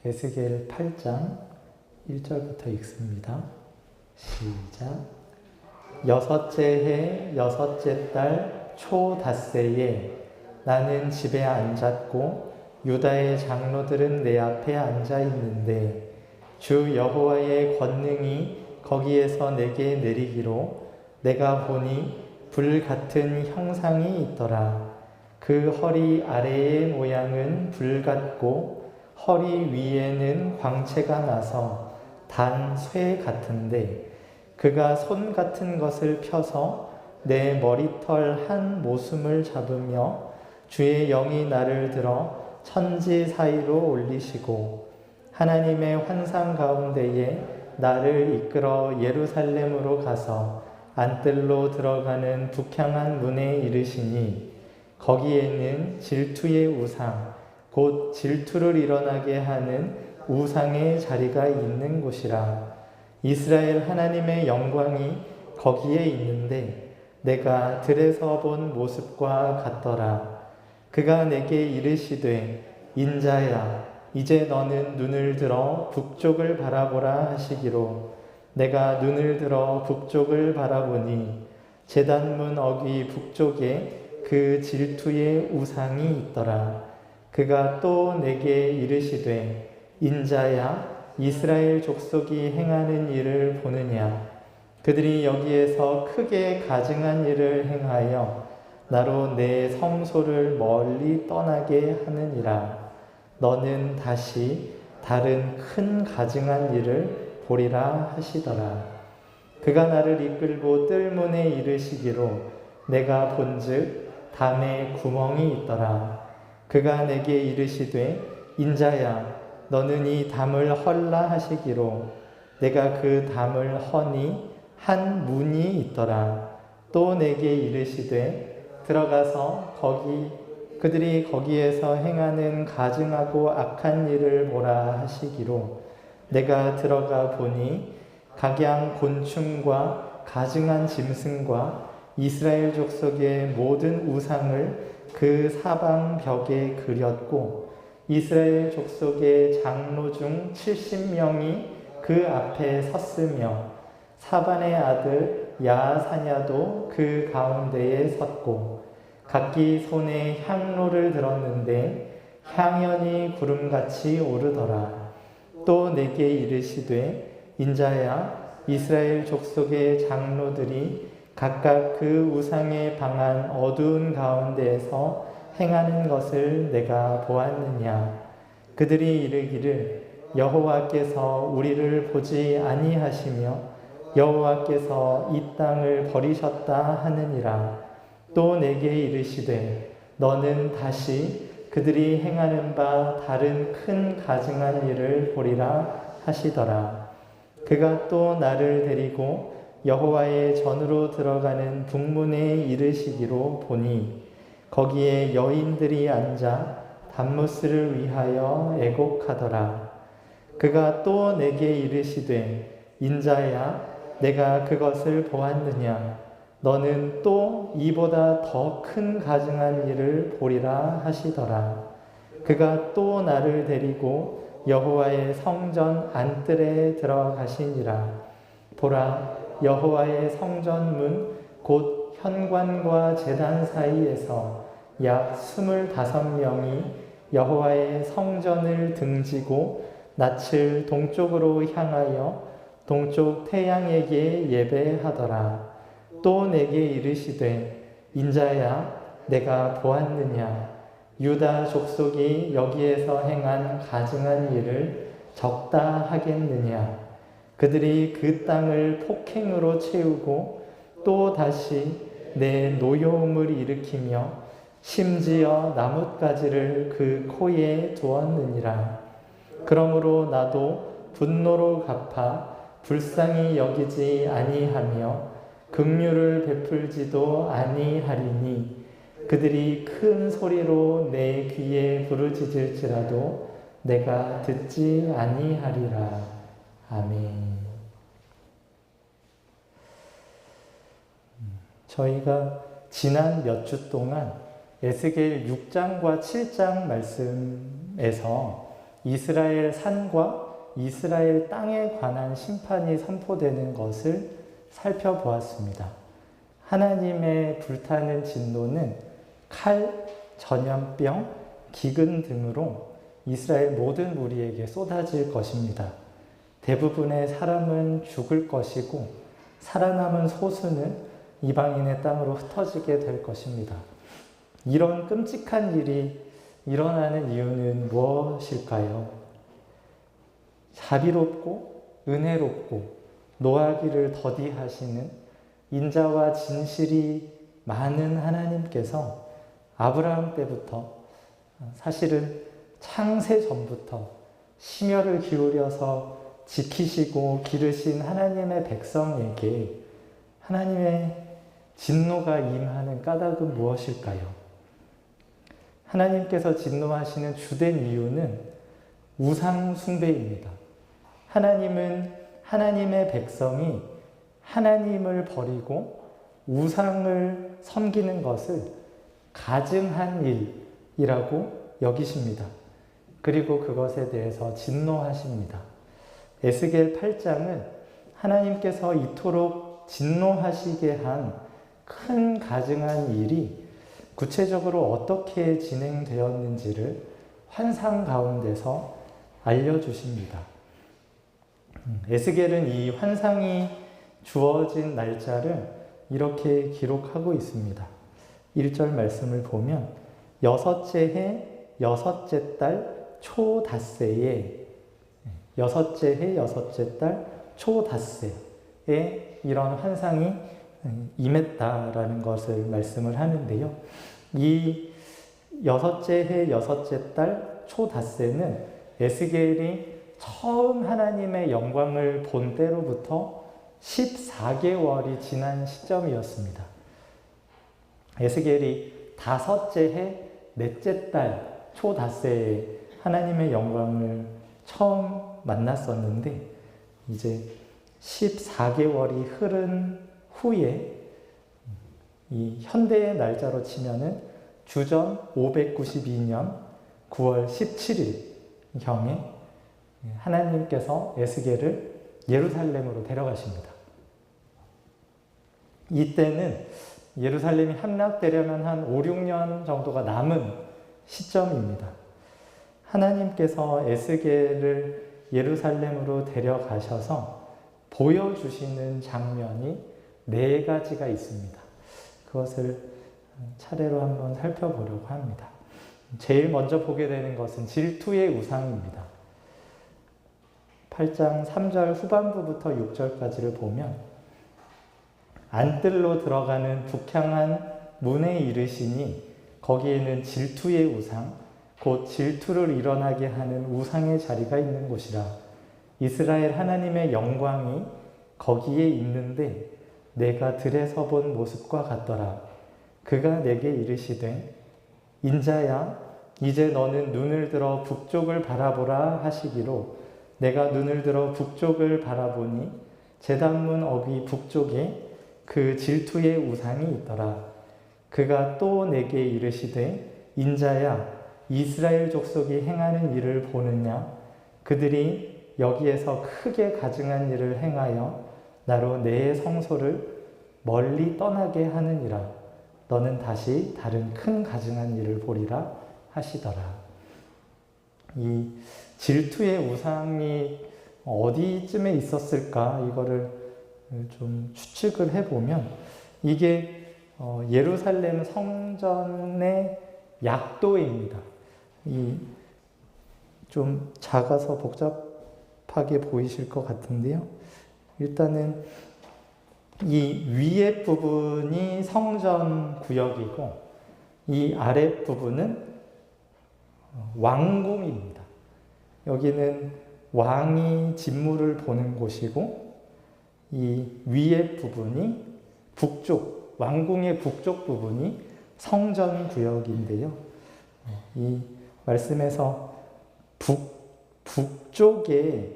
에스겔 8장 1절부터 읽습니다. 시작. 여섯째 해 여섯째 달 초닷새에 나는 집에 앉았고 유다의 장로들은 내 앞에 앉아 있는데 주 여호와의 권능이 거기에서 내게 내리기로 내가 보니 불 같은 형상이 있더라. 그 허리 아래의 모양은 불 같고 허리 위에는 광채가 나서 단 쇠 같은데 그가 손 같은 것을 펴서 내 머리털 한 모숨을 잡으며 주의 영이 나를 들어 천지 사이로 올리시고 하나님의 환상 가운데에 나를 이끌어 예루살렘으로 가서 안뜰로 들어가는 북향한 문에 이르시니 거기에는 질투의 우상 곧 질투를 일어나게 하는 우상의 자리가 있는 곳이라. 이스라엘 하나님의 영광이 거기에 있는데 내가 들에서 본 모습과 같더라. 그가 내게 이르시되 인자야 이제 너는 눈을 들어 북쪽을 바라보라 하시기로 내가 눈을 들어 북쪽을 바라보니 제단문 어귀 북쪽에 그 질투의 우상이 있더라. 그가 또 내게 이르시되 인자야 이스라엘 족속이 행하는 일을 보느냐. 그들이 여기에서 크게 가증한 일을 행하여 나로 내 성소를 멀리 떠나게 하느니라. 너는 다시 다른 큰 가증한 일을 보리라 하시더라. 그가 나를 이끌고 뜰문에 이르시기로 내가 본즉 담에 구멍이 있더라. 그가 내게 이르시되 인자야 너는 이 담을 헐라 하시기로 내가 그 담을 허니 한 문이 있더라. 또 내게 이르시되 들어가서 그들이 거기에서 행하는 가증하고 악한 일을 보라 하시기로 내가 들어가 보니 각양 곤충과 가증한 짐승과 이스라엘 족속의 모든 우상을 그 사방 벽에 그렸고 이스라엘 족속의 장로 중 70명이 그 앞에 섰으며 사반의 아들 야사냐도 그 가운데에 섰고 각기 손에 향로를 들었는데 향연이 구름같이 오르더라. 또 내게 이르시되 인자야 이스라엘 족속의 장로들이 각각 그 우상에 방한 어두운 가운데에서 행하는 것을 내가 보았느냐. 그들이 이르기를 여호와께서 우리를 보지 아니하시며 여호와께서 이 땅을 버리셨다 하느니라. 또 내게 이르시되 너는 다시 그들이 행하는 바 다른 큰 가증한 일을 보리라 하시더라. 그가 또 나를 데리고 여호와의 전으로 들어가는 북문에 이르시기로 보니 거기에 여인들이 앉아 담무스를 위하여 애곡하더라. 그가 또 내게 이르시되 인자야 내가 그것을 보았느냐. 너는 또 이보다 더 큰 가증한 일을 보리라 하시더라. 그가 또 나를 데리고 여호와의 성전 안뜰에 들어가시니라. 보라 여호와의 성전문 곧 현관과 제단 사이에서 약 25명이 여호와의 성전을 등지고 낯을 동쪽으로 향하여 동쪽 태양에게 예배하더라. 또 내게 이르시되 인자야 내가 보았느냐. 유다 족속이 여기에서 행한 가증한 일을 적다 하겠느냐. 그들이 그 땅을 폭행으로 채우고 또 다시 내 노여움을 일으키며 심지어 나뭇가지를 그 코에 두었느니라. 그러므로 나도 분노로 갚아 불쌍히 여기지 아니하며 긍휼을 베풀지도 아니하리니 그들이 큰 소리로 내 귀에 부르짖을지라도 내가 듣지 아니하리라. 아멘. 저희가 지난 몇 주 동안 에스겔 6장과 7장 말씀에서 이스라엘 산과 이스라엘 땅에 관한 심판이 선포되는 것을 살펴보았습니다. 하나님의 불타는 진노는 칼, 전염병, 기근 등으로 이스라엘 모든 무리에게 쏟아질 것입니다. 대부분의 사람은 죽을 것이고 살아남은 소수는 이방인의 땅으로 흩어지게 될 것입니다. 이런 끔찍한 일이 일어나는 이유는 무엇일까요? 자비롭고 은혜롭고 노하기를 더디하시는 인자와 진실이 많은 하나님께서 아브라함 때부터, 사실은 창세 전부터 심혈을 기울여서 지키시고 기르신 하나님의 백성에게 하나님의 진노가 임하는 까닭은 무엇일까요? 하나님께서 진노하시는 주된 이유는 우상 숭배입니다. 하나님은 하나님의 백성이 하나님을 버리고 우상을 섬기는 것을 가증한 일이라고 여기십니다. 그리고 그것에 대해서 진노하십니다. 에스겔 8장은 하나님께서 이토록 진노하시게 한 큰 가증한 일이 구체적으로 어떻게 진행되었는지를 환상 가운데서 알려주십니다. 에스겔은 이 환상이 주어진 날짜를 이렇게 기록하고 있습니다. 1절 말씀을 보면 여섯째 해 여섯째 달 초닷새에, 여섯째 해 여섯째 달 초닷새에 이런 환상이 임했다라는 것을 말씀을 하는데요. 이 여섯째 해 여섯째 달 초닷새는 에스겔이 처음 하나님의 영광을 본 때로부터 14개월이 지난 시점이었습니다. 에스겔이 다섯째 해 넷째 달 초닷새에 하나님의 영광을 처음 만났었는데 이제 14개월이 흐른 후에 이 현대의 날짜로 치면은 주전 592년 9월 17일경에 하나님께서 에스겔을 예루살렘으로 데려가십니다. 이때는 예루살렘이 함락되려면 한 5, 6년 정도가 남은 시점입니다. 하나님께서 에스겔을 예루살렘으로 데려가셔서 보여주시는 장면이 4가지가 있습니다. 그것을 차례로 한번 살펴보려고 합니다. 제일 먼저 보게 되는 것은 질투의 우상입니다. 8장 3절 후반부부터 6절까지를 보면 안뜰로 들어가는 북향한 문에 이르시니 거기에는 질투의 우상, 곧 질투를 일어나게 하는 우상의 자리가 있는 곳이라. 이스라엘 하나님의 영광이 거기에 있는데 내가 들에서 본 모습과 같더라. 그가 내게 이르시되 인자야 이제 너는 눈을 들어 북쪽을 바라보라 하시기로 내가 눈을 들어 북쪽을 바라보니 제단문 어귀 북쪽에 그 질투의 우상이 있더라. 그가 또 내게 이르시되 인자야 이스라엘 족속이 행하는 일을 보느냐. 그들이 여기에서 크게 가증한 일을 행하여 나로 내 성소를 멀리 떠나게 하느니라. 너는 다시 다른 큰 가증한 일을 보리라 하시더라. 이 질투의 우상이 어디쯤에 있었을까 이거를 좀 추측을 해보면 이게 예루살렘 성전의 약도입니다. 이 좀 작아서 복잡하게 보이실 것 같은데요. 일단은 이 위에 부분이 성전 구역이고 이 아래 부분은 왕궁입니다. 여기는 왕이 진무를 보는 곳이고 이 위에 부분이 북쪽, 왕궁의 북쪽 부분이 성전 구역인데요. 이 말씀에서 북쪽에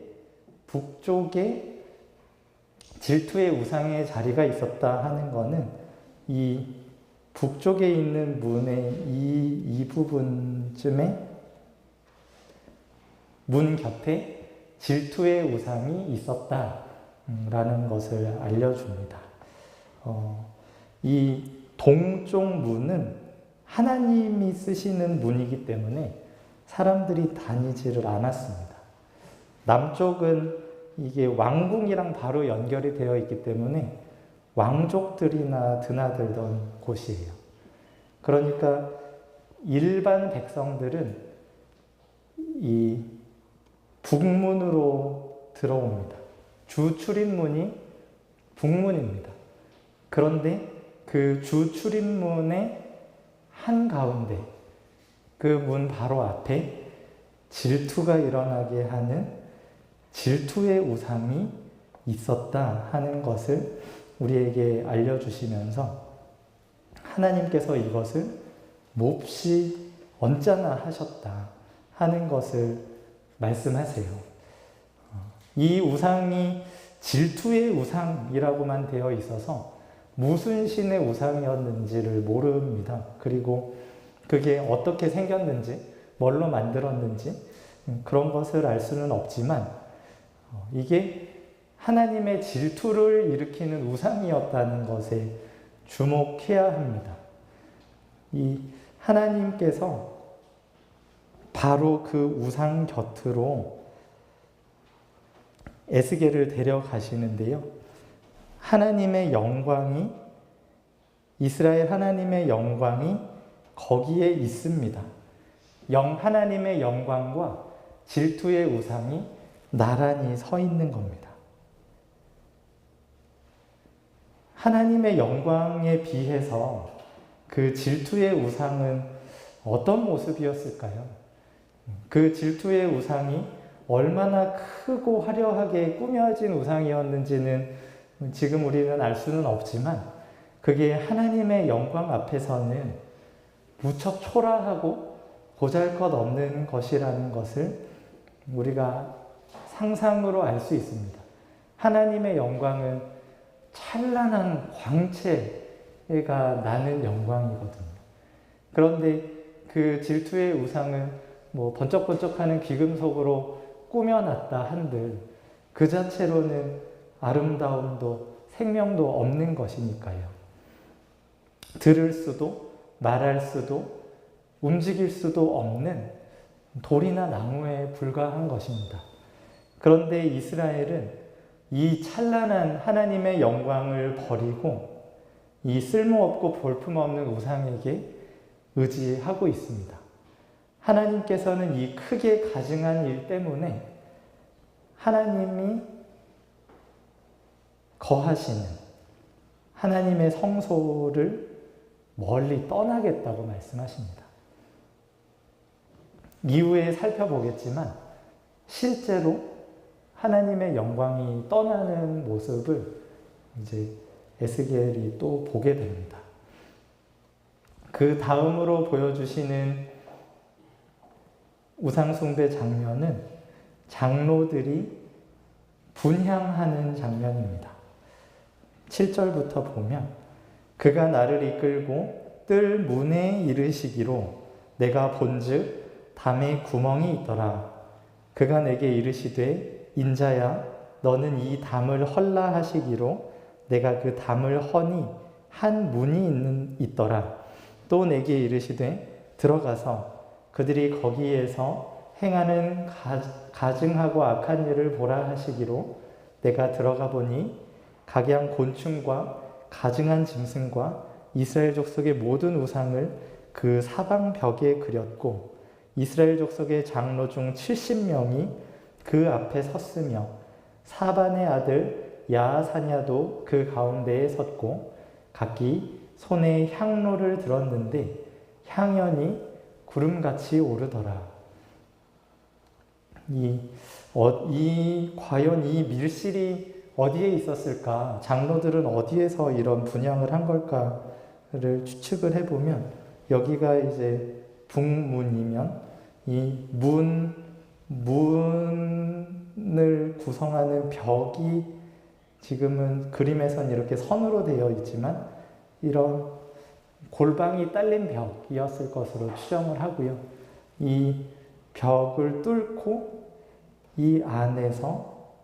질투의 우상의 자리가 있었다 하는 것은 이 북쪽에 있는 문의 이 부분쯤에 문 곁에 질투의 우상이 있었다라는 것을 알려줍니다. 이 동쪽 문은 하나님이 쓰시는 문이기 때문에 사람들이 다니지를 않았습니다. 남쪽은 이게 왕궁이랑 바로 연결이 되어 있기 때문에 왕족들이나 드나들던 곳이에요. 그러니까 일반 백성들은 이 북문으로 들어옵니다. 주 출입문이 북문입니다. 그런데 그 주 출입문의 한가운데 그 문 바로 앞에 질투가 일어나게 하는 질투의 우상이 있었다 하는 것을 우리에게 알려주시면서 하나님께서 이것을 몹시 언짢아 하셨다 하는 것을 말씀하세요. 이 우상이 질투의 우상이라고만 되어 있어서 무슨 신의 우상이었는지를 모릅니다. 그리고 그게 어떻게 생겼는지, 뭘로 만들었는지 그런 것을 알 수는 없지만 이게 하나님의 질투를 일으키는 우상이었다는 것에 주목해야 합니다. 이 하나님께서 바로 그 우상 곁으로 에스겔을 데려가시는데요. 하나님의 영광이, 이스라엘 하나님의 영광이 거기에 있습니다. 하나님의 영광과 질투의 우상이 나란히 서 있는 겁니다. 하나님의 영광에 비해서 그 질투의 우상은 어떤 모습이었을까요? 그 질투의 우상이 얼마나 크고 화려하게 꾸며진 우상이었는지는 지금 우리는 알 수는 없지만 그게 하나님의 영광 앞에서는 무척 초라하고 보잘것없는 것이라는 것을 우리가 상상으로 알 수 있습니다. 하나님의 영광은 찬란한 광채가 나는 영광이거든요. 그런데 그 질투의 우상은 번쩍번쩍하는 귀금속으로 꾸며놨다 한들 그 자체로는 아름다움도 생명도 없는 것이니까요. 들을 수도 말할 수도 움직일 수도 없는 돌이나 나무에 불과한 것입니다. 그런데 이스라엘은 이 찬란한 하나님의 영광을 버리고 이 쓸모없고 볼품없는 우상에게 의지하고 있습니다. 하나님께서는 이 크게 가증한 일 때문에 하나님이 거하시는 하나님의 성소를 멀리 떠나겠다고 말씀하십니다. 이후에 살펴보겠지만 실제로 하나님의 영광이 떠나는 모습을 이제 에스겔이 또 보게 됩니다. 그 다음으로 보여주시는 우상숭배 장면은 장로들이 분향하는 장면입니다. 7절부터 보면 그가 나를 이끌고 뜰 문에 이르시기로 내가 본즉 담에 구멍이 있더라. 그가 내게 이르시되 인자야 너는 이 담을 헐라 하시기로 내가 그 담을 허니 한 문이 있더라. 또 내게 이르시되 들어가서 그들이 거기에서 행하는 가증하고 악한 일을 보라 하시기로 내가 들어가 보니 각양 곤충과 가증한 짐승과 이스라엘 족속의 모든 우상을 그 사방 벽에 그렸고 이스라엘 족속의 장로 중 70명이 그 앞에 섰으며 사반의 아들 야하사냐도 그 가운데에 섰고 각기 손에 향로를 들었는데 향연이 구름같이 오르더라. 과연 이 밀실이 어디에 있었을까? 장로들은 어디에서 이런 분향을 한 걸까를 추측을 해보면 여기가 이제 북문이면 이 문을 구성하는 벽이 지금은 그림에선 이렇게 선으로 되어 있지만 이런 골방이 딸린 벽이었을 것으로 추정을 하고요. 이 벽을 뚫고 이 안에서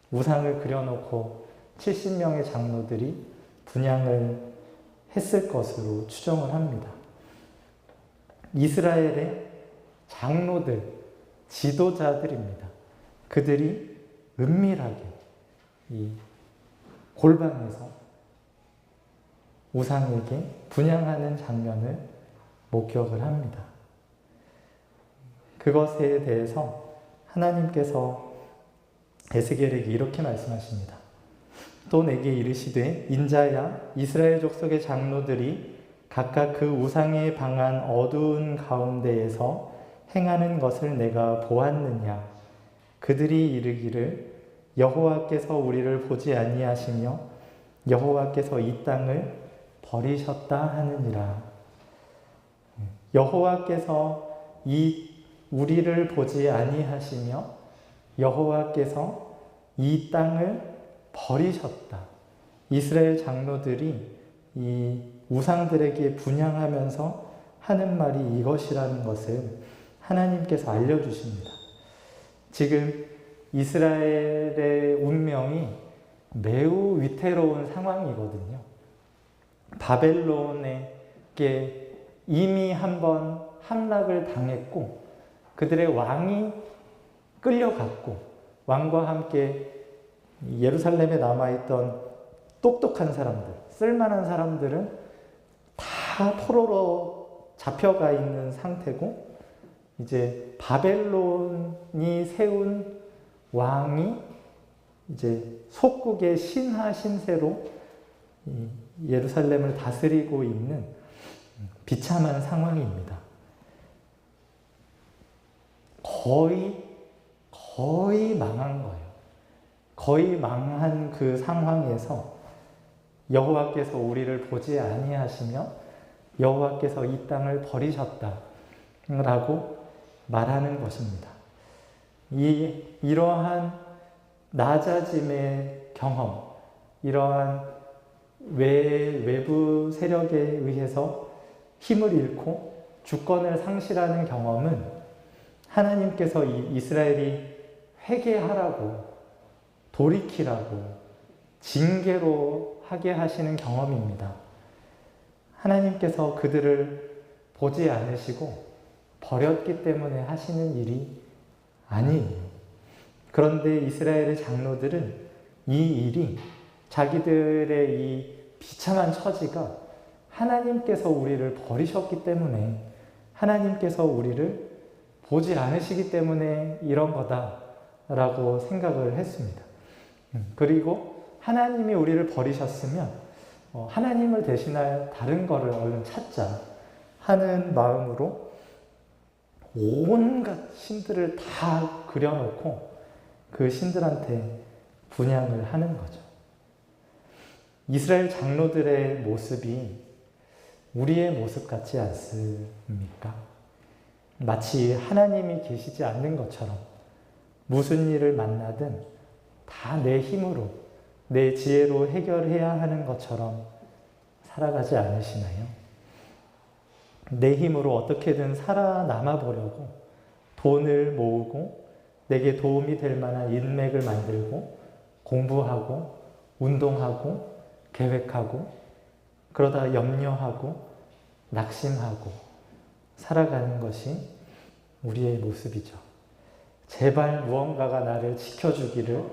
우상을 그려놓고 70명의 장로들이 분향을 했을 것으로 추정을 합니다. 이스라엘의 장로들, 지도자들입니다. 그들이 은밀하게 이 골방에서 우상에게 분향하는 장면을 목격을 합니다. 그것에 대해서 하나님께서 에스겔에게 이렇게 말씀하십니다. 또 내게 이르시되 인자야 이스라엘 족속의 장로들이 각각 그 우상에 방한 어두운 가운데에서 행하는 것을 내가 보았느냐. 그들이 이르기를 여호와께서 우리를 보지 아니하시며 여호와께서 이 땅을 버리셨다 하느니라. 여호와께서 우리를 보지 아니하시며 여호와께서 이 땅을 버리셨다. 이스라엘 장로들이 이 우상들에게 분향하면서 하는 말이 이것이라는 것을 하나님께서 알려주십니다. 지금 이스라엘의 운명이 매우 위태로운 상황이거든요. 바벨론에게 이미 한번 함락을 당했고 그들의 왕이 끌려갔고 왕과 함께 예루살렘에 남아있던 똑똑한 사람들, 쓸만한 사람들은 다 포로로 잡혀가 있는 상태고 이제 바벨론이 세운 왕이 이제 속국의 신하 신세로 예루살렘을 다스리고 있는 비참한 상황입니다. 거의 망한 거예요. 거의 망한 그 상황에서 여호와께서 우리를 보지 아니하시며 여호와께서 이 땅을 버리셨다라고 말하는 것입니다. 이러한 낮아짐의 경험, 이러한 외부 세력에 의해서 힘을 잃고 주권을 상실하는 경험은 하나님께서 이스라엘이 회개하라고, 돌이키라고, 징계로 하게 하시는 경험입니다. 하나님께서 그들을 보지 않으시고 버렸기 때문에 하시는 일이 아니에요. 그런데 이스라엘의 장로들은 이 일이 자기들의 이 비참한 처지가 하나님께서 우리를 버리셨기 때문에, 하나님께서 우리를 보지 않으시기 때문에 이런 거다라고 생각을 했습니다. 그리고 하나님이 우리를 버리셨으면 하나님을 대신할 다른 거를 얼른 찾자 하는 마음으로 온갖 신들을 다 그려놓고 그 신들한테 분향을 하는 거죠. 이스라엘 장로들의 모습이 우리의 모습 같지 않습니까? 마치 하나님이 계시지 않는 것처럼 무슨 일을 만나든 다 내 힘으로, 내 지혜로 해결해야 하는 것처럼 살아가지 않으시나요? 내 힘으로 어떻게든 살아남아 보려고 돈을 모으고 내게 도움이 될 만한 인맥을 만들고 공부하고 운동하고 계획하고 그러다 염려하고 낙심하고 살아가는 것이 우리의 모습이죠. 제발 무언가가 나를 지켜주기를,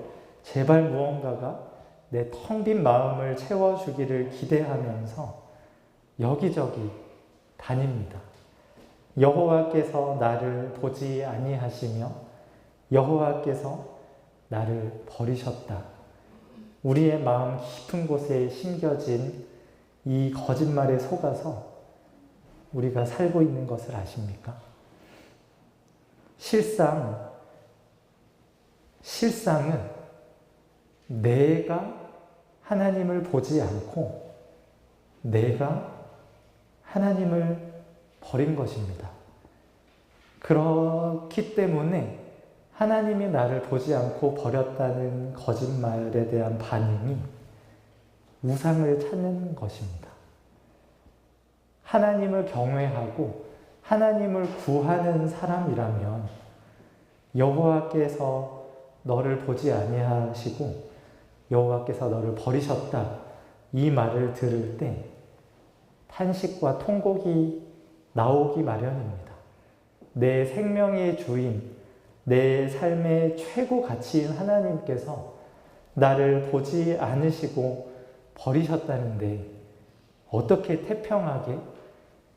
제발 무언가가 내 텅 빈 마음을 채워주기를 기대하면서 여기저기 다닙니다. 여호와께서 나를 보지 아니하시며 여호와께서 나를 버리셨다. 우리의 마음 깊은 곳에 심겨진 이 거짓말에 속아서 우리가 살고 있는 것을 아십니까? 실상은 내가 하나님을 보지 않고 내가 하나님을 버린 것입니다. 그렇기 때문에 하나님이 나를 보지 않고 버렸다는 거짓말에 대한 반응이 우상을 찾는 것입니다. 하나님을 경외하고 하나님을 구하는 사람이라면 여호와께서 너를 보지 아니하시고 여호와께서 너를 버리셨다, 이 말을 들을 때 탄식과 통곡이 나오기 마련입니다. 내 생명의 주인, 내 삶의 최고 가치인 하나님께서 나를 보지 않으시고 버리셨다는데 어떻게 태평하게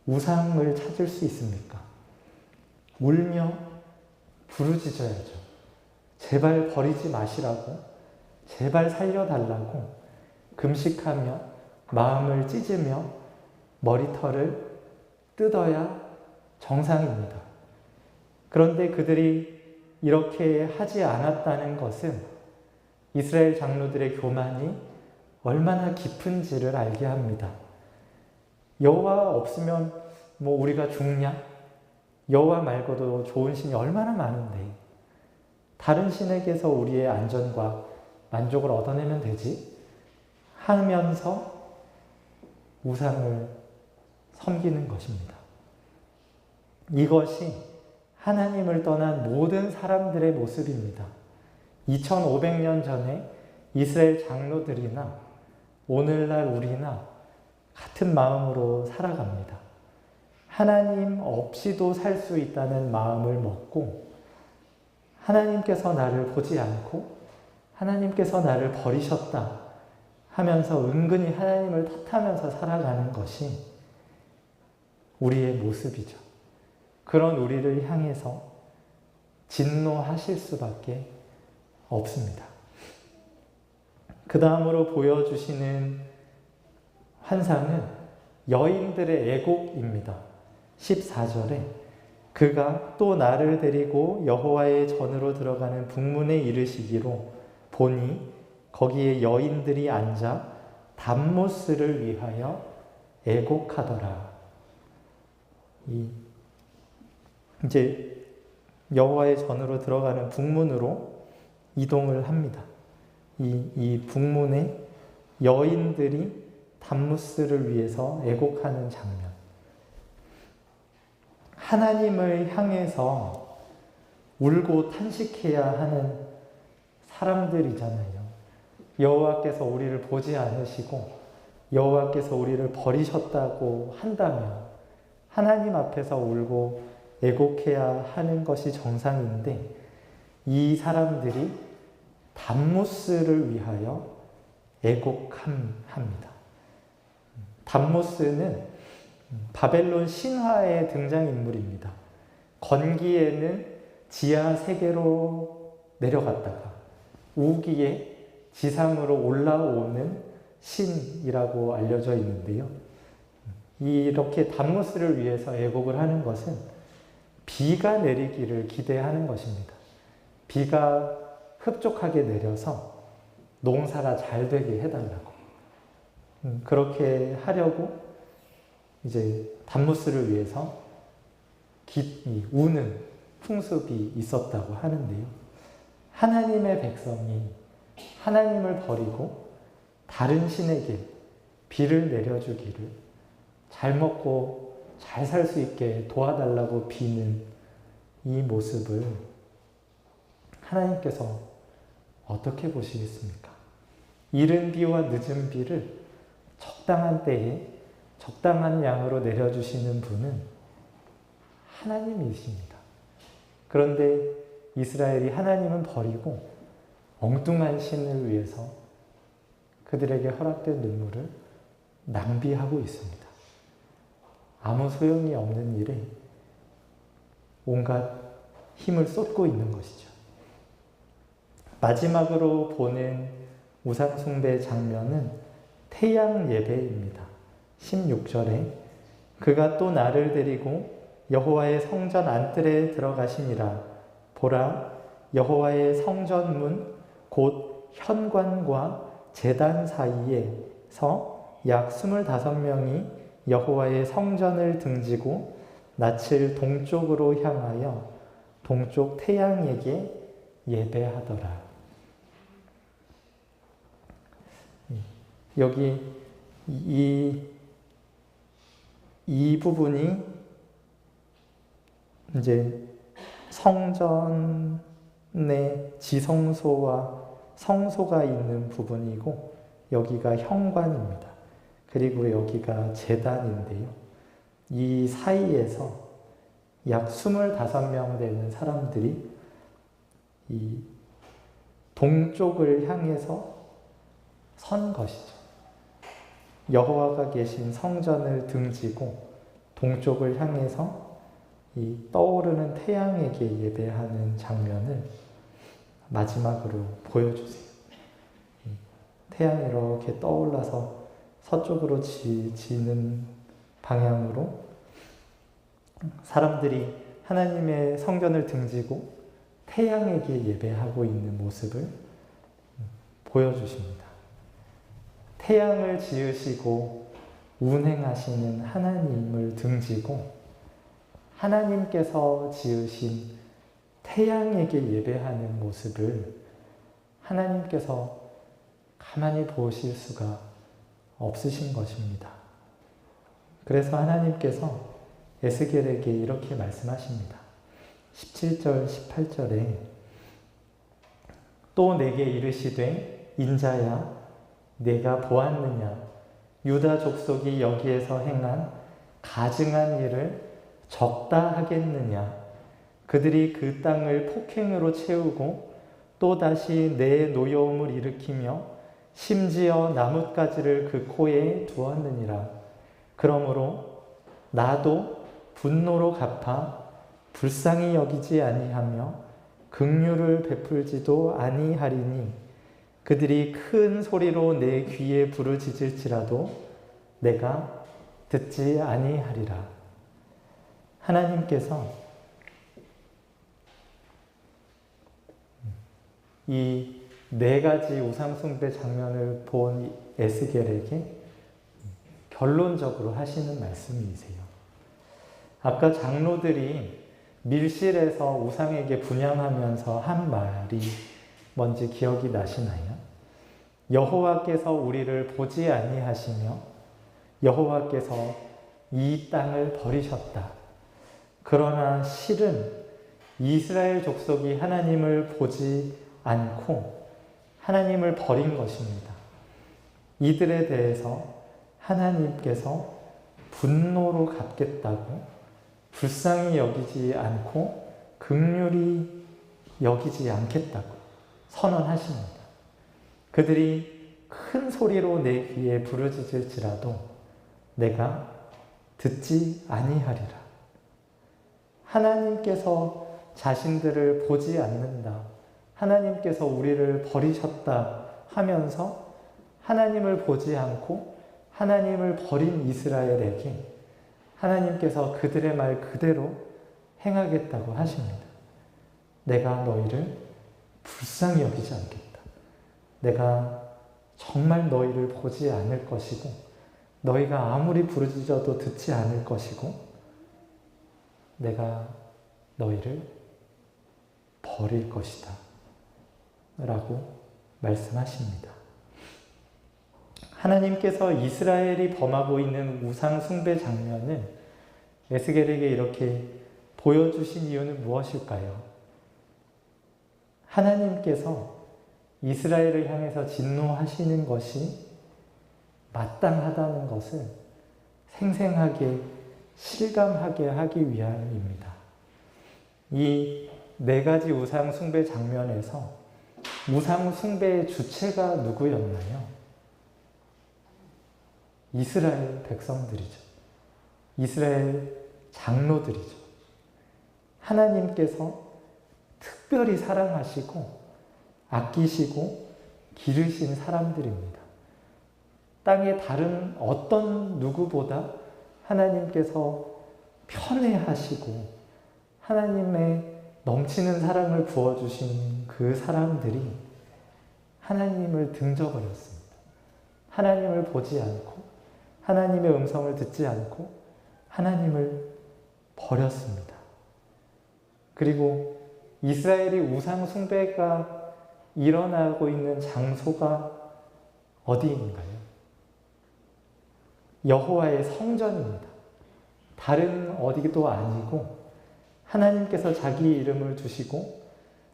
우상을 찾을 수 있습니까? 울며 부르짖어야죠. 제발 버리지 마시라고, 제발 살려달라고 금식하며 마음을 찢으며 머리털을 뜯어야 정상입니다. 그런데 그들이 이렇게 하지 않았다는 것은 이스라엘 장로들의 교만이 얼마나 깊은지를 알게 합니다. 여호와 없으면 뭐 우리가 죽냐? 여호와 말고도 좋은 신이 얼마나 많은데 다른 신에게서 우리의 안전과 만족을 얻어내면 되지? 하면서 우상을 섬기는 것입니다. 이것이 하나님을 떠난 모든 사람들의 모습입니다. 2500년 전에 이스라엘 장로들이나 오늘날 우리나 같은 마음으로 살아갑니다. 하나님 없이도 살 수 있다는 마음을 먹고 하나님께서 나를 보지 않고 하나님께서 나를 버리셨다 하면서 은근히 하나님을 탓하면서 살아가는 것이 우리의 모습이죠. 그런 우리를 향해서 진노하실 수밖에 없습니다. 그 다음으로 보여주시는 환상은 여인들의 애곡입니다. 14절에 그가 또 나를 데리고 여호와의 전으로 들어가는 북문에 이르시기로 보니 거기에 여인들이 앉아 담모스를 위하여 애곡하더라. 이제 여호와의 전으로 들어가는 북문으로 이동을 합니다. 이 북문에 여인들이 담무스를 위해서 애곡하는 장면. 하나님을 향해서 울고 탄식해야 하는 사람들이잖아요. 여호와께서 우리를 보지 않으시고 여호와께서 우리를 버리셨다고 한다면 하나님 앞에서 울고 애곡해야 하는 것이 정상인데 이 사람들이 담무스를 위하여 애곡합니다. 담무스는 바벨론 신화의 등장인물입니다. 건기에는 지하 세계로 내려갔다가 우기에 지상으로 올라오는 신이라고 알려져 있는데요. 이렇게 담무스를 위해서 애곡을 하는 것은 비가 내리기를 기대하는 것입니다. 비가 흡족하게 내려서 농사가 잘 되게 해달라고. 그렇게 하려고 이제 담무스를 위해서 우는 풍습이 있었다고 하는데요. 하나님의 백성이 하나님을 버리고 다른 신에게 비를 내려주기를 잘 먹고 잘 살 수 있게 도와달라고 비는 이 모습을 하나님께서 어떻게 보시겠습니까? 이른 비와 늦은 비를 적당한 때에 적당한 양으로 내려주시는 분은 하나님이십니다. 그런데 이스라엘이 하나님은 버리고 엉뚱한 신을 위해서 그들에게 허락된 눈물을 낭비하고 있습니다. 아무 소용이 없는 일에 온갖 힘을 쏟고 있는 것이죠. 마지막으로 보는 우상숭배 장면은 태양 예배입니다. 16절에 그가 또 나를 데리고 여호와의 성전 안뜰에 들어가시니라. 보라, 여호와의 성전문 곧 현관과 제단 사이에서 약 25명이 여호와의 성전을 등지고 낯을 동쪽으로 향하여 동쪽 태양에게 예배하더라. 여기 이 부분이 이제 성전의 지성소와 성소가 있는 부분이고 여기가 현관입니다. 그리고 여기가 제단인데요. 이 사이에서 약 25명 되는 사람들이 이 동쪽을 향해서 선 것이죠. 여호와가 계신 성전을 등지고 동쪽을 향해서 이 떠오르는 태양에게 예배하는 장면을 마지막으로 보여주세요. 태양이 이렇게 떠올라서 서쪽으로 지는 방향으로 사람들이 하나님의 성전을 등지고 태양에게 예배하고 있는 모습을 보여주십니다. 태양을 지으시고 운행하시는 하나님을 등지고 하나님께서 지으신 태양에게 예배하는 모습을 하나님께서 가만히 보실 수가 없으신 것입니다. 그래서 하나님께서 에스겔에게 이렇게 말씀하십니다. 17절, 18절에 또 내게 이르시되 인자야 내가 보았느냐 유다 족속이 여기에서 행한 가증한 일을 적다 하겠느냐 그들이 그 땅을 폭행으로 채우고 또다시 내 노여움을 일으키며 심지어 나뭇가지를 그 코에 두었느니라. 그러므로 나도 분노로 갚아 불쌍히 여기지 아니하며 긍휼을 베풀지도 아니하리니 그들이 큰 소리로 내 귀에 부르짖을지라도 내가 듣지 아니하리라. 하나님께서 이 4가지 우상숭배 장면을 본 에스겔에게 결론적으로 하시는 말씀이세요. 아까 장로들이 밀실에서 우상에게 분향하면서 한 말이 뭔지 기억이 나시나요? 여호와께서 우리를 보지 아니하시며 여호와께서 이 땅을 버리셨다. 그러나 실은 이스라엘 족속이 하나님을 보지 않고 하나님을 버린 것입니다. 이들에 대해서 하나님께서 분노로 갚겠다고 불쌍히 여기지 않고 긍휼히 여기지 않겠다고 선언하십니다. 그들이 큰 소리로 내 귀에 부르짖을지라도 내가 듣지 아니하리라. 하나님께서 자신들을 보지 않는다. 하나님께서 우리를 버리셨다 하면서 하나님을 보지 않고 하나님을 버린 이스라엘에게 하나님께서 그들의 말 그대로 행하겠다고 하십니다. 내가 너희를 불쌍히 여기지 않겠다. 내가 정말 너희를 보지 않을 것이고 너희가 아무리 부르짖어도 듣지 않을 것이고 내가 너희를 버릴 것이다. 라고 말씀하십니다. 하나님께서 이스라엘이 범하고 있는 우상 숭배 장면을 에스겔에게 이렇게 보여주신 이유는 무엇일까요? 하나님께서 이스라엘을 향해서 진노하시는 것이 마땅하다는 것을 생생하게 실감하게 하기 위함입니다. 이 4가지 우상 숭배 장면에서 우상 숭배의 주체가 누구였나요? 이스라엘 백성들이죠. 이스라엘 장로들이죠. 하나님께서 특별히 사랑하시고 아끼시고 기르신 사람들입니다. 땅의 다른 어떤 누구보다 하나님께서 편애하시고 하나님의 넘치는 사랑을 부어주신 그 사람들이 하나님을 등져버렸습니다. 하나님을 보지 않고 하나님의 음성을 듣지 않고 하나님을 버렸습니다. 그리고 이스라엘이 우상 숭배가 일어나고 있는 장소가 어디인가요? 여호와의 성전입니다. 다른 어디도 아니고 하나님께서 자기 이름을 두시고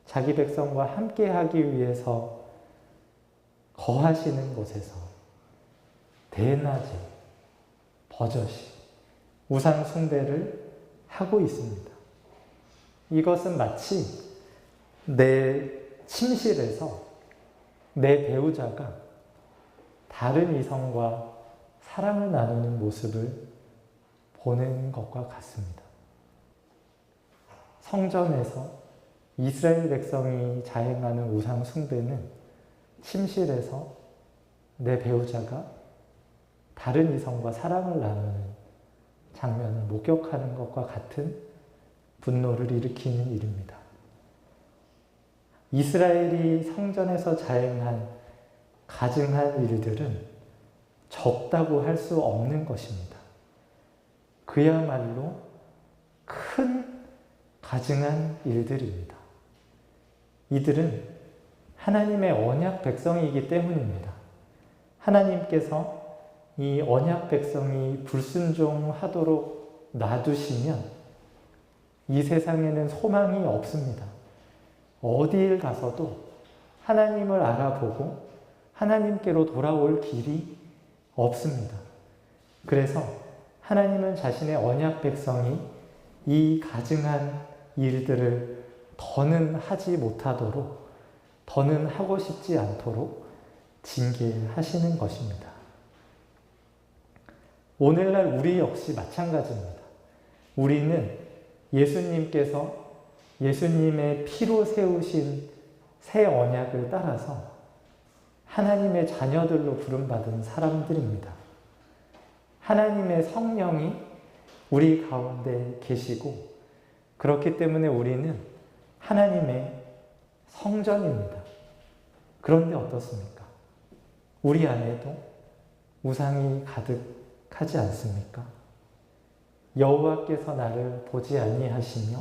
자기 백성과 함께 하기 위해서 거하시는 곳에서 대낮에 버젓이 우상 숭배를 하고 있습니다. 이것은 마치 내 침실에서 내 배우자가 다른 이성과 사랑을 나누는 모습을 보는 것과 같습니다. 성전에서 이스라엘 백성이 자행하는 우상 숭배는 침실에서 내 배우자가 다른 이성과 사랑을 나누는 장면을 목격하는 것과 같은 분노를 일으키는 일입니다. 이스라엘이 성전에서 자행한 가증한 일들은 적다고 할 수 없는 것입니다. 그야말로 큰 가증한 일들입니다. 이들은 하나님의 언약 백성이기 때문입니다. 하나님께서 이 언약 백성이 불순종하도록 놔두시면 이 세상에는 소망이 없습니다. 어디를 가서도 하나님을 알아보고 하나님께로 돌아올 길이 없습니다. 그래서 하나님은 자신의 언약 백성이 이 가증한 일들을 더는 하지 못하도록, 더는 하고 싶지 않도록 징계하시는 것입니다. 오늘날 우리 역시 마찬가지입니다. 우리는 예수님께서 예수님의 피로 세우신 새 언약을 따라서 하나님의 자녀들로 부름받은 사람들입니다. 하나님의 성령이 우리 가운데 계시고 그렇기 때문에 우리는 하나님의 성전입니다. 그런데 어떻습니까? 우리 안에도 우상이 가득하지 않습니까? 여호와께서 나를 보지 아니하시며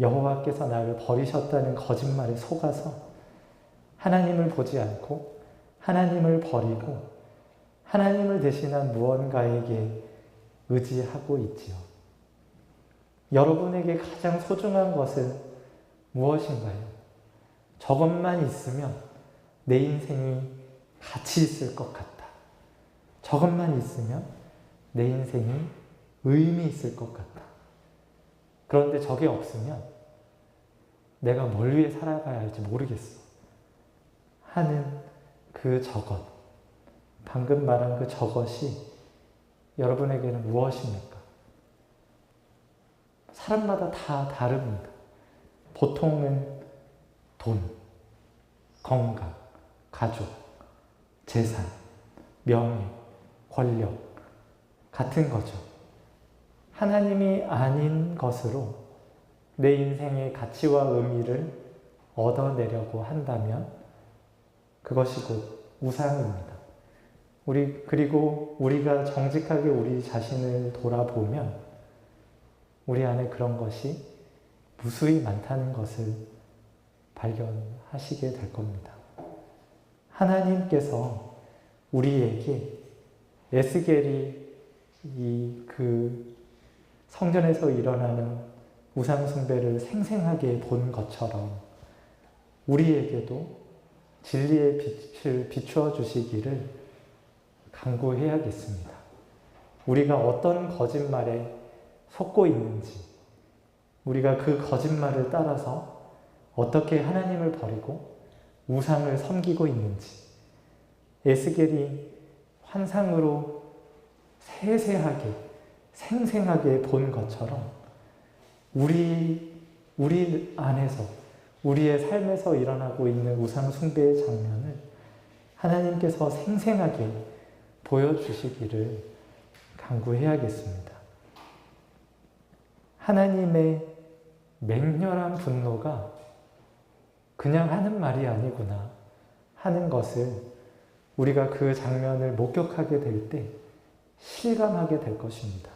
여호와께서 나를 버리셨다는 거짓말에 속아서 하나님을 보지 않고 하나님을 버리고 하나님을 대신한 무언가에게 의지하고 있지요. 여러분에게 가장 소중한 것은 무엇인가요? 저것만 있으면 내 인생이 가치 있을 것 같다. 저것만 있으면 내 인생이 의미 있을 것 같다. 그런데 저게 없으면 내가 뭘 위해 살아가야 할지 모르겠어 하는 그 저것, 방금 말한 그 저것이 여러분에게는 무엇입니까? 사람마다 다 다릅니다. 보통은 돈, 건강, 가족, 재산, 명예, 권력 같은 거죠. 하나님이 아닌 것으로 내 인생의 가치와 의미를 얻어내려고 한다면 그것이 곧 우상입니다. 그리고 우리가 정직하게 우리 자신을 돌아보면 우리 안에 그런 것이 무수히 많다는 것을 발견하시게 될 겁니다. 하나님께서 우리에게 에스겔이 그 성전에서 일어나는 우상 숭배를 생생하게 본 것처럼 우리에게도 진리의 빛을 비추어 주시기를 간구해야겠습니다. 우리가 어떤 거짓말에 속고 있는지, 우리가 그 거짓말을 따라서 어떻게 하나님을 버리고 우상을 섬기고 있는지, 에스겔이 환상으로 세세하게, 생생하게 본 것처럼 우리 안에서, 우리의 삶에서 일어나고 있는 우상 숭배의 장면을 하나님께서 생생하게 보여주시기를 간구해야겠습니다. 하나님의 맹렬한 분노가 그냥 하는 말이 아니구나 하는 것을 우리가 그 장면을 목격하게 될 때 실감하게 될 것입니다.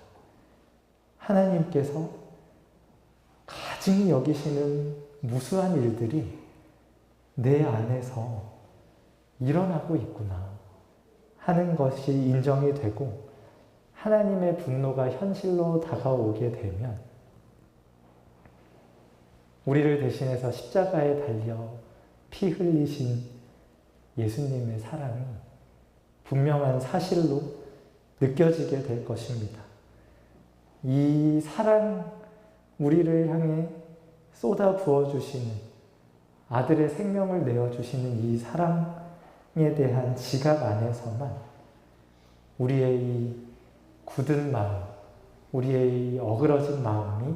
하나님께서 가증히 여기시는 무수한 일들이 내 안에서 일어나고 있구나 하는 것이 인정이 되고 하나님의 분노가 현실로 다가오게 되면 우리를 대신해서 십자가에 달려 피 흘리신 예수님의 사랑이 분명한 사실로 느껴지게 될 것입니다. 이 사랑, 우리를 향해 쏟아 부어주시는, 아들의 생명을 내어주시는 이 사랑에 대한 지각 안에서만 우리의 이 굳은 마음, 우리의 이 어그러진 마음이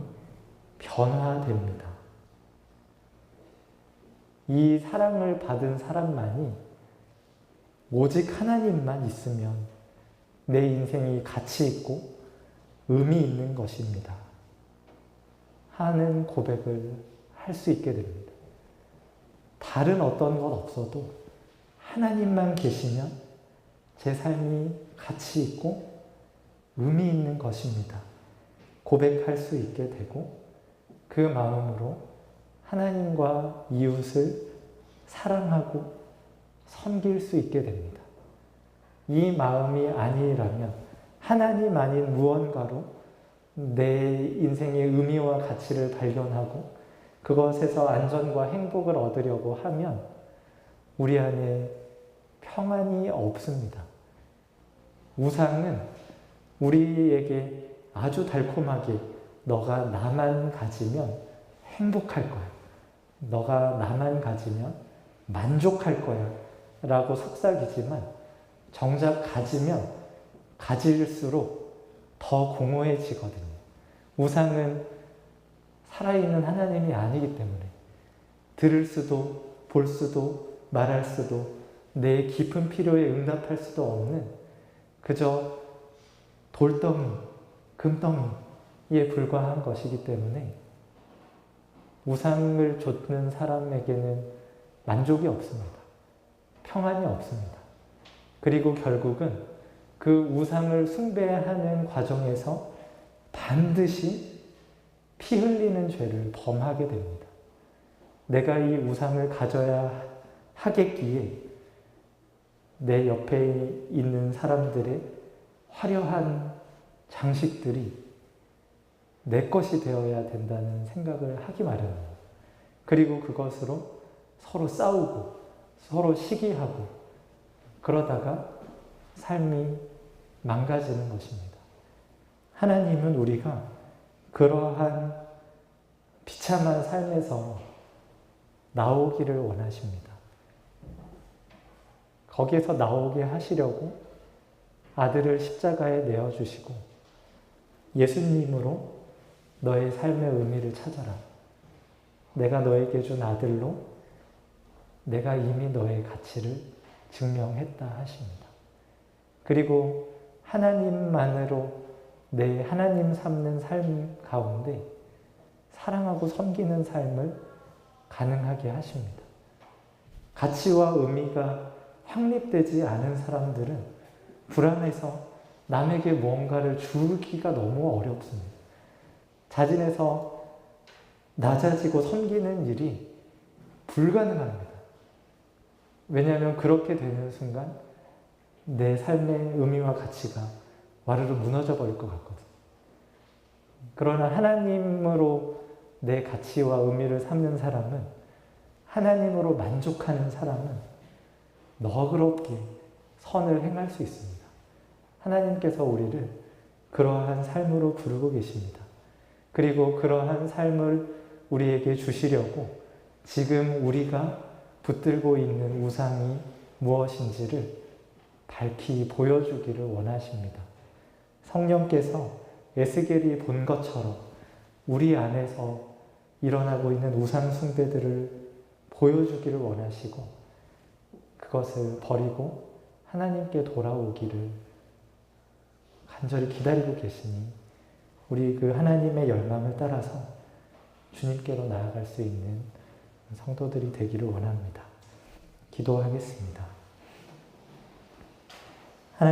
변화됩니다. 이 사랑을 받은 사람만이 오직 하나님만 있으면 내 인생이 가치 있고 의미 있는 것입니다 하는 고백을 할 수 있게 됩니다. 다른 어떤 것 없어도 하나님만 계시면 제 삶이 가치 있고 의미 있는 것입니다 고백할 수 있게 되고, 그 마음으로 하나님과 이웃을 사랑하고 섬길 수 있게 됩니다. 이 마음이 아니라면 하나님 아닌 무언가로 내 인생의 의미와 가치를 발견하고 그것에서 안전과 행복을 얻으려고 하면 우리 안에 평안이 없습니다. 우상은 우리에게 아주 달콤하게 너가 나만 가지면 행복할 거야, 너가 나만 가지면 만족할 거야 라고 속삭이지만 정작 가지면 가질수록 더 공허해지거든요. 우상은 살아있는 하나님이 아니기 때문에 들을 수도 볼 수도 말할 수도 내 깊은 필요에 응답할 수도 없는 그저 돌덩이, 금덩이에 불과한 것이기 때문에 우상을 좇는 사람에게는 만족이 없습니다. 평안이 없습니다. 그리고 결국은 그 우상을 숭배하는 과정에서 반드시 피 흘리는 죄를 범하게 됩니다. 내가 이 우상을 가져야 하겠기에 내 옆에 있는 사람들의 화려한 장식들이 내 것이 되어야 된다는 생각을 하기 마련입니다. 그리고 그것으로 서로 싸우고 서로 시기하고 그러다가 삶이 망가지는 것입니다. 하나님은 우리가 그러한 비참한 삶에서 나오기를 원하십니다. 거기에서 나오게 하시려고 아들을 십자가에 내어주시고 예수님으로 너의 삶의 의미를 찾아라. 내가 너에게 준 아들로 내가 이미 너의 가치를 증명했다 하십니다. 그리고 하나님만으로 내 하나님 삼는 삶 가운데 사랑하고 섬기는 삶을 가능하게 하십니다. 가치와 의미가 확립되지 않은 사람들은 불안해서 남에게 무언가를 주기가 너무 어렵습니다. 자진해서 낮아지고 섬기는 일이 불가능합니다. 왜냐하면 그렇게 되는 순간 내 삶의 의미와 가치가 와르르 무너져 버릴 것 같거든요. 그러나 하나님으로 내 가치와 의미를 삼는 사람은, 하나님으로 만족하는 사람은 너그럽게 선을 행할 수 있습니다. 하나님께서 우리를 그러한 삶으로 부르고 계십니다. 그리고 그러한 삶을 우리에게 주시려고 지금 우리가 붙들고 있는 우상이 무엇인지를 밝히 보여주기를 원하십니다. 성령께서 에스겔이 본 것처럼 우리 안에서 일어나고 있는 우상 숭배들을 보여주기를 원하시고 그것을 버리고 하나님께 돌아오기를 간절히 기다리고 계시니 우리 그 하나님의 열망을 따라서 주님께로 나아갈 수 있는 성도들이 되기를 원합니다. 기도하겠습니다.